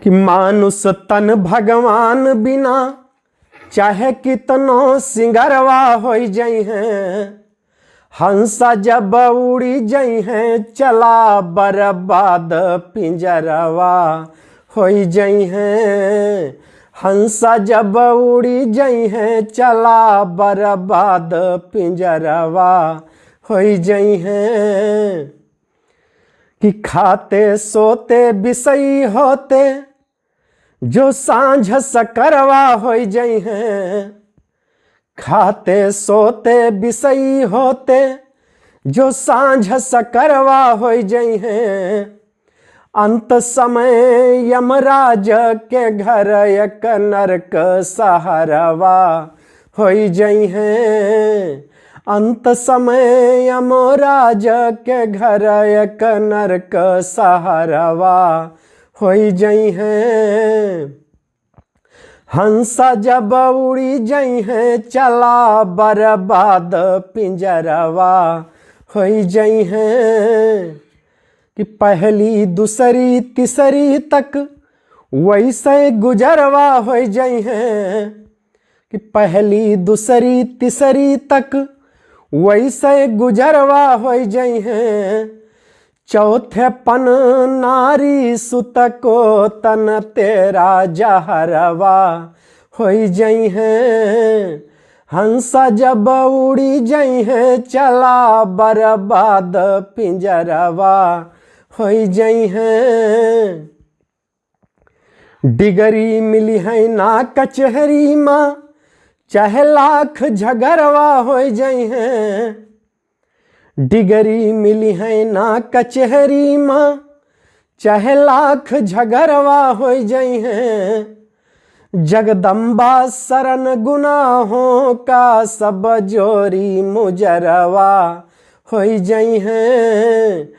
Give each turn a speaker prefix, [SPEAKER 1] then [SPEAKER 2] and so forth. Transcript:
[SPEAKER 1] कि मानुष तन भगवान बिना चाहे कितनो सिंगरवा हो जाई हैं, हंसा जब उड़ी जाई हैं चला बर्बाद पिंजरवा हो जाई हैं। हंसा जब उड़ी जाई हैं चला बर्बाद पिंजरवा हो जाई हैं। कि खाते सोते बिसई होते जो सांझ सकरवा हो जाई हैं। खाते सोते बिसई होते जो सांझ सकरवा हो जाई हैं। अंत समय यमराज के घर एक नरक सहारवा हो जाई हैं। अंत समय यमराज के घर एक नरक सहारवा हो जाई हैं। हंसा जब उड़ी जाई हैं चला बर्बाद पिंजरवा हो जाई हैं। कि पहली दूसरी तीसरी तक वैसे गुजरवा हो जाई हैं। कि पहली दूसरी तीसरी तक वैसे गुजरवा हो जाई हैं। चौथे पन नारी सुत को तन तेरा जहरवा हो जाई हैं। हंसा जब उड़ी जाई हैं चला बर्बाद पिंजरवा हो जाई हैं। डिगरी मिली है ना कचहरी माँ चाहे लाख झगड़वा हो जाई हैं। डिगरी मिली है ना कचहरी माँ चाहे लाख झगड़वा हो जाई हैं। जगदम्बा शरण गुनाहों का सब जोरी मुजरवा हो जाई हैं।